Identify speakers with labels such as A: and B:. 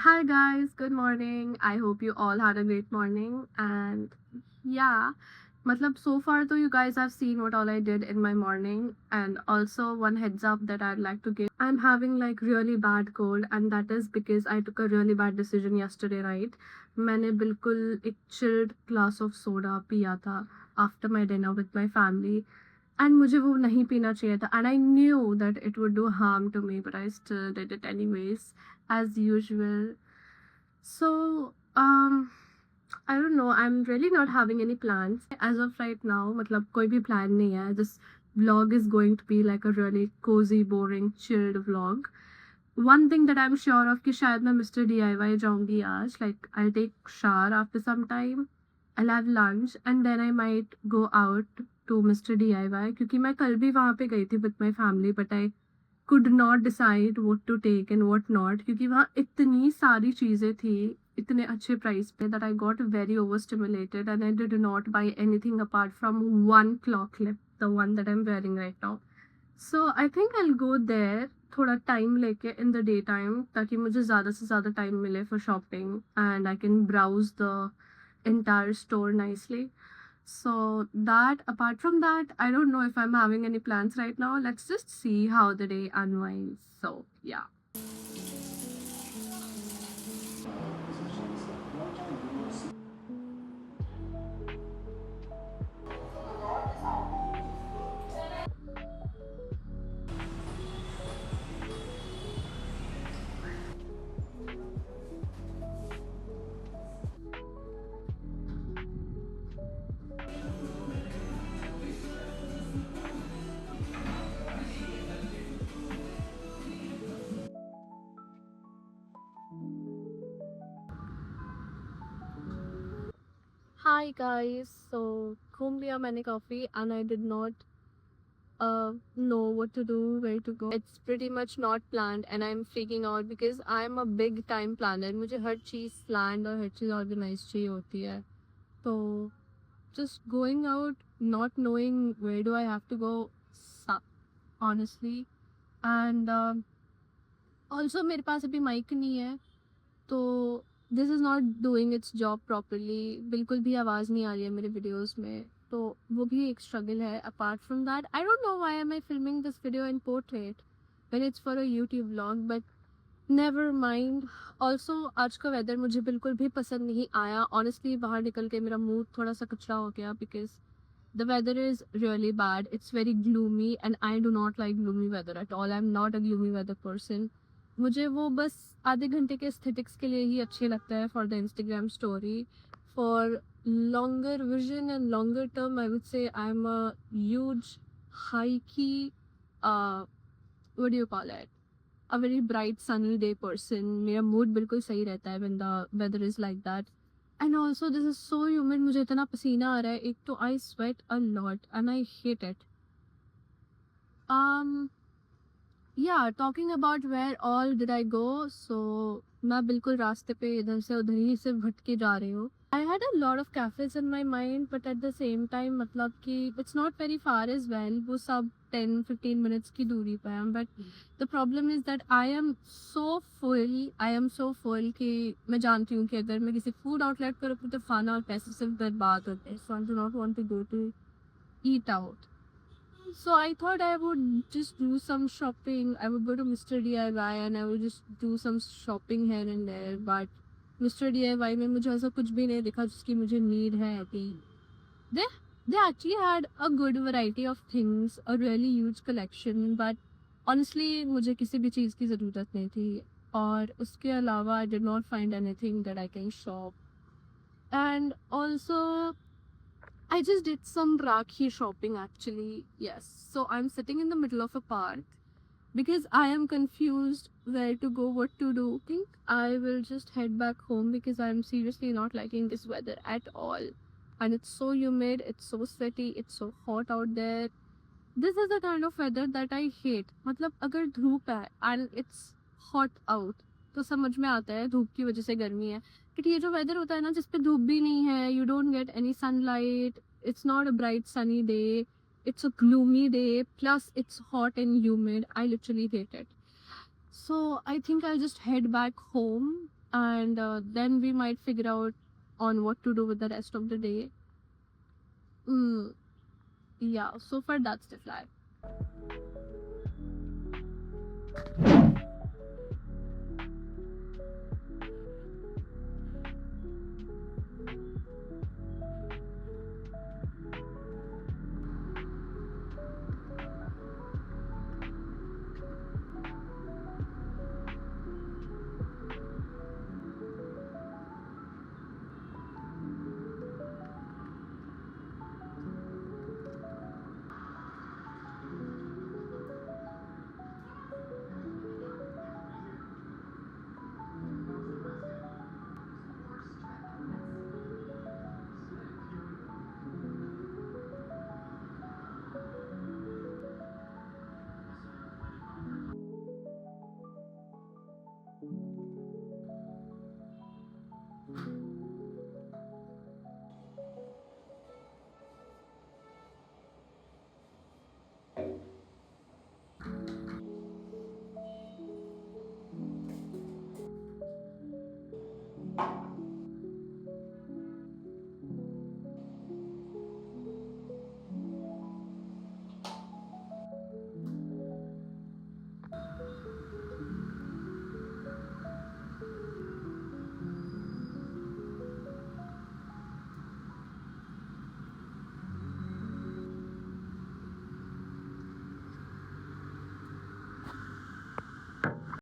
A: Hi guys, good morning. I hope you all had a great morning. And yeah, so far though you guys have seen what all I did in my morning. And also one heads up that I'd like to give. I'm having like really bad cold and that is because I took a really bad decision yesterday night. मैंने बिल्कुल एक chilled glass of soda पिया था after my dinner with my family. And मुझे वो नहीं पीना चाहिए था. And I knew that it would do harm to me, but I still did it anyways, as usual. So, I don't know. I'm really not having any plans as of right now. मतलब कोई भी plan नहीं है. This vlog is going to be like a really cozy, boring, chilled vlog. One thing that I'm sure of कि शायद मैं Mr. DIY जाऊंगी आज. Like I'll take shower after some time. I'll have lunch and then I might go out to Mr. DIY क्योंकि मैं कल भी वहाँ पे गई थी with my family, but I could not decide what to take and what not क्योंकि वहाँ इतनी सारी चीज़ें थी इतने अच्छे प्राइस पे that I got very overstimulated and I did not buy anything apart from one clock clip, the one that I'm wearing right now. So I think I'll go there थोड़ा टाइम लेके in the daytime ताकि मुझे ज़्यादा से ज़्यादा time मिले for shopping and I can browse the entire store nicely. So that apart from that, I don't know if I'm having any plans right now. Let's just see how the day unwinds. So yeah. Hi guys. So घूम लिया मैंने coffee and I did not know what to do, where to go. It's pretty much not planned and I'm freaking out because I'm a big time planner. मुझे हर चीज़ planned और हर चीज़ organized चाहिए होती है. So just going out, not knowing where do I have to go, honestly. And also मेरे पास अभी mic नहीं है, तो this is not doing it's job properly. बिल्कुल भी आवाज़ नहीं आ रही है मेरे वीडियोस में, तो वो भी एक स्ट्रगल है. Apart from that I don't know why am I filming this video in portrait when it's for a YouTube vlog, but never mind. Also आज का वेदर मुझे बिल्कुल भी पसंद नहीं आया ऑनेस्टली. बाहर निकल के मेरा मूड थोड़ा सा कचरा हो गया because the weather is really bad. It's very gloomy and I do not like gloomy weather at all. I'm not a gloomy weather person. मुझे वो बस आधे घंटे के एस्थेटिक्स के लिए ही अच्छे लगता है for the Instagram story. For longer vision and longer term I would say I am a huge हाइकी what do you call it, a very bright sunny day person. मेरा मूड बिल्कुल सही रहता है when the weather is like that. And also this is so humid. मुझे इतना पसीना आ रहा है. एक तो I sweat a lot and I hate it. Yeah, talking about where all did I go, so मैं बिल्कुल रास्ते पे इधर से उधर ही से भटके जा रही हूँ. I had a lot of cafes in my mind, but at the same time मतलब कि it's not very far as well. वो सब 10-15 minutes की दूरी पे हैं. But the problem is that I am so full कि मैं जानती हूँ कि अगर मैं किसी food outlet पर रुकूँ तो खाना और पैसे सिर्फ बर्बाद होते हैं. So I do not want to go to eat out. So I thought I would just do some shopping. I would go to Mr. DIY and I would just do some shopping here and there. But Mr. DIY में मुझे ऐसा कुछ भी नहीं दिखा जिसकी मुझे need है अभी. They they actually had a good variety of things, a really huge collection. But honestly मुझे किसी भी चीज़ की ज़रूरत नहीं थी. और उसके अलावा I did not find anything that I can shop. And also I just did some Rakhi shopping actually. Yes. So I'm sitting in the middle of a park because I am confused where to go, what to do. I think I will just head back home because I'm seriously not liking this weather at all. And it's so humid, it's so sweaty, it's so hot out there. This is the kind of weather that I hate. मतलब अगर धूप है and it's hot out तो समझ में आता है धूप की वजह से गर्मी है. बट ये जो वेदर होता है ना जिसपे धूप भी नहीं है, you don't get any sunlight, it's not a bright sunny day, it's a gloomy day, plus it's hot and humid. I literally hate it. So I think I'll just head back home and then we might figure out on what to do with the rest of the day. Yeah, so far that's the fly.